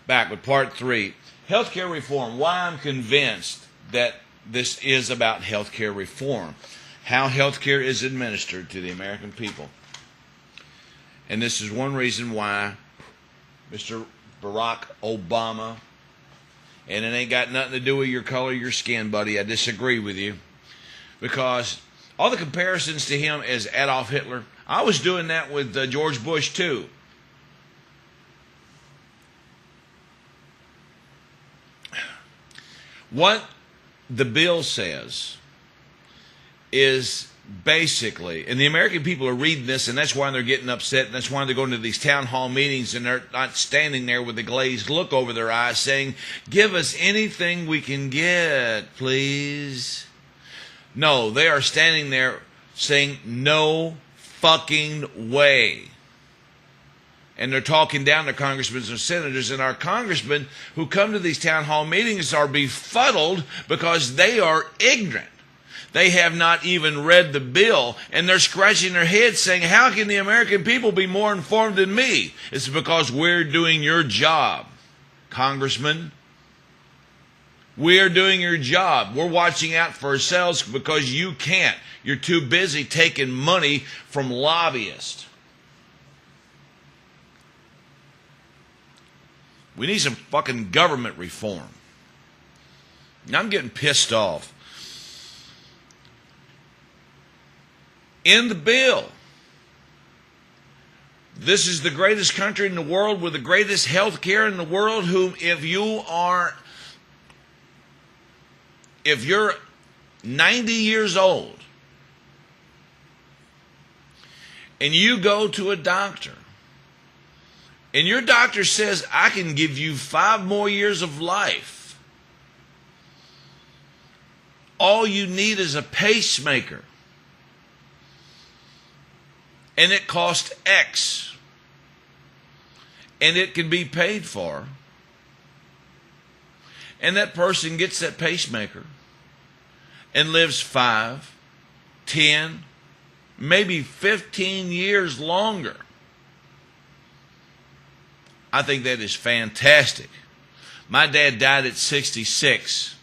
Back with part 3. Healthcare reform. Why I'm convinced that this is about healthcare reform. How healthcare is administered to the American people. And this is one reason why Mr. Barack Obama, and it ain't got nothing to do with your color of your skin, buddy. I disagree with you. Because all the comparisons to him as Adolf Hitler, I was doing that with George Bush too. What the bill says is basically, and the American people are reading this, and that's why they're getting upset, and that's why they're going to these town hall meetings, and they're not standing there with a glazed look over their eyes saying, give us anything we can get, please. No, they are standing there saying, no fucking way. And they're talking down to congressmen and senators, and our congressmen who come to these town hall meetings are befuddled because they are ignorant. They have not even read the bill, and they're scratching their heads saying, how can the American people be more informed than me? It's because we're doing your job, congressman. We're doing your job. We're watching out for ourselves because you can't. You're too busy taking money from lobbyists. We need some fucking government reform. Now I'm getting pissed off. In the bill, this is the greatest country in the world with the greatest health care in the world, whom if you're 90 years old and you go to a doctor and your doctor says, I can give you 5 more years of life. All you need is a pacemaker. And it costs X. And it can be paid for. And that person gets that pacemaker and lives 5, 10, maybe 15 years longer. I think that is fantastic. My dad died at 66.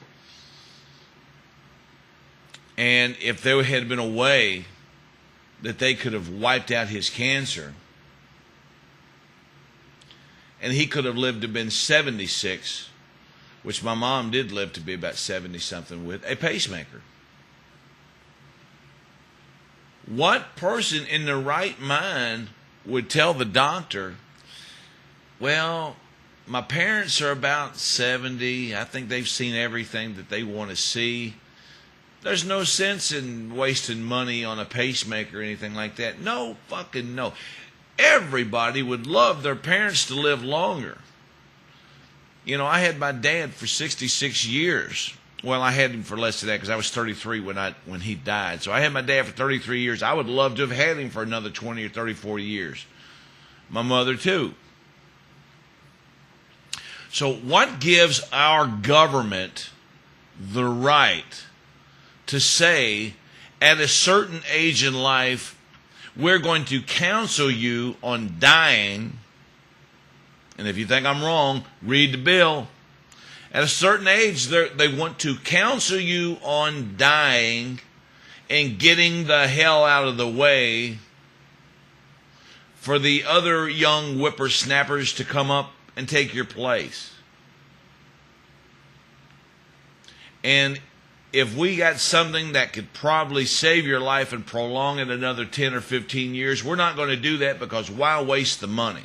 And if there had been a way that they could have wiped out his cancer, and he could have lived to been 76, which my mom did live to be about 70-something with, a pacemaker. What person in their right mind would tell the doctor, well, my parents are about 70. I think they've seen everything that they want to see. There's no sense in wasting money on a pacemaker or anything like that. No, fucking no. Everybody would love their parents to live longer. You know, I had my dad for 66 years. Well, I had him for less than that because I was 33 when he died. So I had my dad for 33 years. I would love to have had him for another 20 or 34 years. My mother, too. So what gives our government the right to say at a certain age in life, we're going to counsel you on dying? And if you think I'm wrong, read the bill. At a certain age, they want to counsel you on dying and getting the hell out of the way for the other young whippersnappers to come up and take your place. And if we got something that could probably save your life and prolong it another 10 or 15 years, we're not going to do that because why waste the money?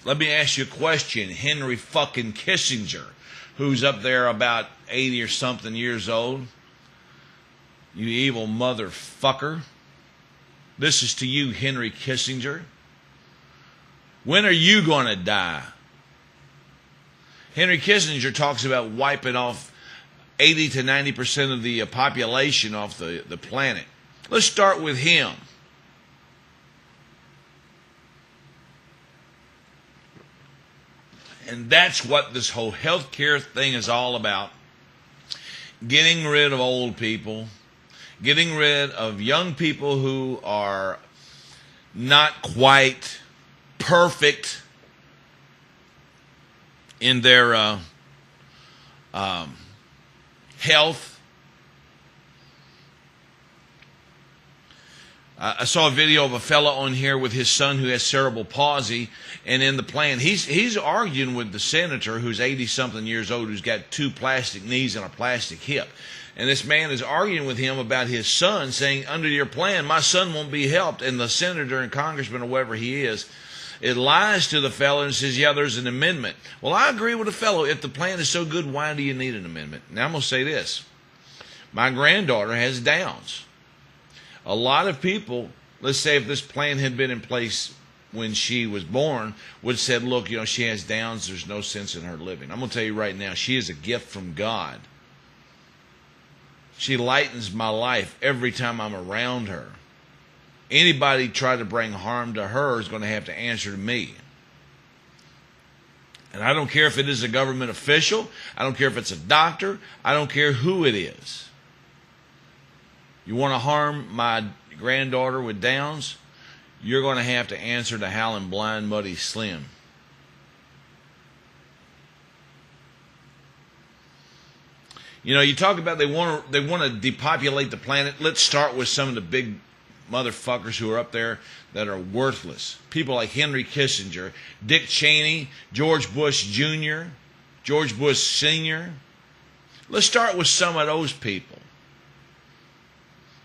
Let me ask you a question. Henry fucking Kissinger, who's up there about 80 or something years old, you evil motherfucker. This is to you, Henry Kissinger. When are you going to die? Henry Kissinger talks about wiping off 80 to 90% of the population off the planet. Let's start with him. And that's what this whole healthcare thing is all about. Getting rid of old people. Getting rid of young people who are not quite perfect in their health. I saw a video of a fellow on here with his son who has cerebral palsy, and in the plan, he's arguing with the senator who's 80-something years old, who's got 2 plastic knees and a plastic hip. And this man is arguing with him about his son, saying, under your plan, my son won't be helped. And the senator and congressman or whoever he is, it lies to the fellow and says, yeah, there's an amendment. Well, I agree with the fellow. If the plan is so good, why do you need an amendment? Now, I'm going to say this. My granddaughter has Downs. A lot of people, let's say if this plan had been in place when she was born, would have said, look, she has Downs. There's no sense in her living. I'm going to tell you right now, she is a gift from God. She lightens my life every time I'm around her. Anybody try to bring harm to her is going to have to answer to me. And I don't care if it is a government official. I don't care if it's a doctor. I don't care who it is. You want to harm my granddaughter with Downs? You're going to have to answer to Howlinblind, Muddy Slim. You talk about they want to depopulate the planet. Let's start with some of the big motherfuckers who are up there that are worthless. People like Henry Kissinger, Dick Cheney, George Bush Jr., George Bush Sr. Let's start with some of those people.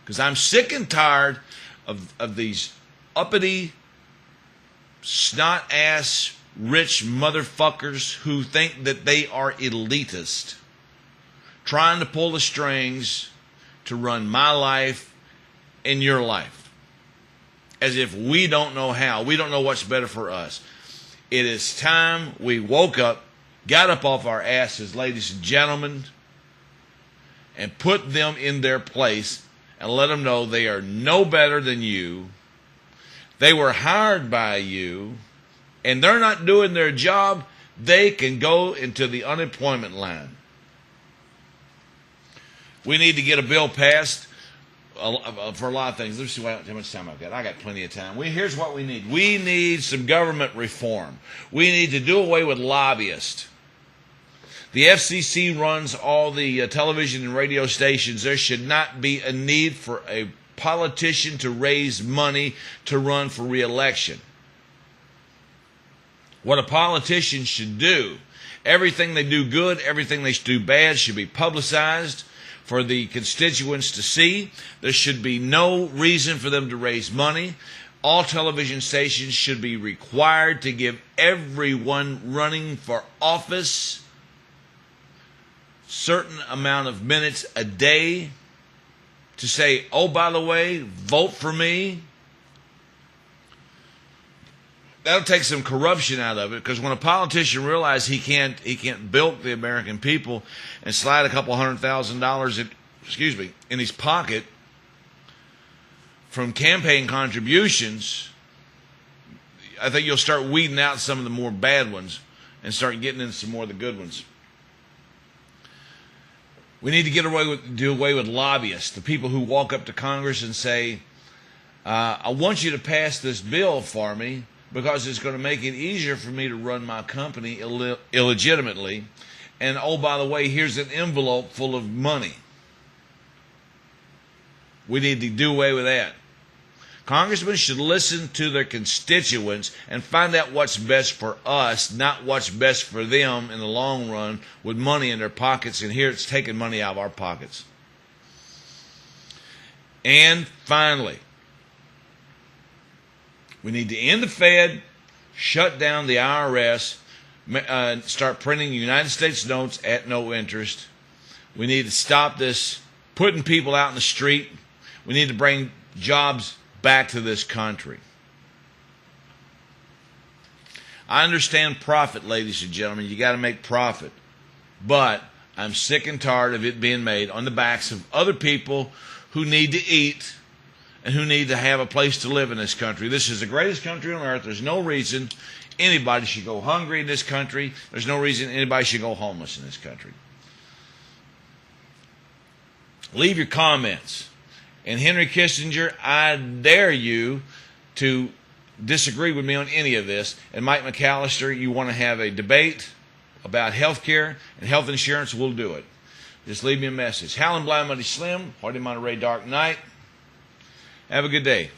Because I'm sick and tired of these uppity, snot-ass, rich motherfuckers who think that they are elitist, trying to pull the strings to run my life and your life. As if we don't know how. We don't know what's better for us. It is time we woke up, got up off our asses, ladies and gentlemen, and put them in their place and let them know they are no better than you. They were hired by you, and they're not doing their job. They can go into the unemployment line. We need to get a bill passed for a lot of things. Let's see how much time I've got. I got plenty of time. Here's what we need. We need some government reform. We need to do away with lobbyists. The FCC runs all the television and radio stations. There should not be a need for a politician to raise money to run for re-election. What a politician should do, everything they do good, everything they do bad should be publicized for the constituents to see. There should be no reason for them to raise money. All television stations should be required to give everyone running for office certain amount of minutes a day to say, oh, by the way, vote for me. That'll take some corruption out of it, because when a politician realizes he can't bilk the American people and slide a couple $100,000 in his pocket from campaign contributions, I think you'll start weeding out some of the more bad ones and start getting into some more of the good ones. We need to do away with lobbyists, the people who walk up to Congress and say, I want you to pass this bill for me because it's going to make it easier for me to run my company illegitimately. And, oh, by the way, here's an envelope full of money. We need to do away with that. Congressmen should listen to their constituents and find out what's best for us, not what's best for them in the long run with money in their pockets. And here it's taking money out of our pockets. And finally, we need to end the Fed, shut down the IRS, start printing United States notes at no interest. We need to stop this putting people out in the street. We need to bring jobs back to this country. I understand profit, ladies and gentlemen. You got to make profit. But I'm sick and tired of it being made on the backs of other people who need to eat and who need to have a place to live in this country. This is the greatest country on earth. There's no reason anybody should go hungry in this country. There's no reason anybody should go homeless in this country. Leave your comments. And Henry Kissinger, I dare you to disagree with me on any of this. And Mike McAllister, you want to have a debate about health care and health insurance, we'll do it. Just leave me a message. Howlinblind, Money Slim, Hardy Monterey, Dark Night. Have a good day.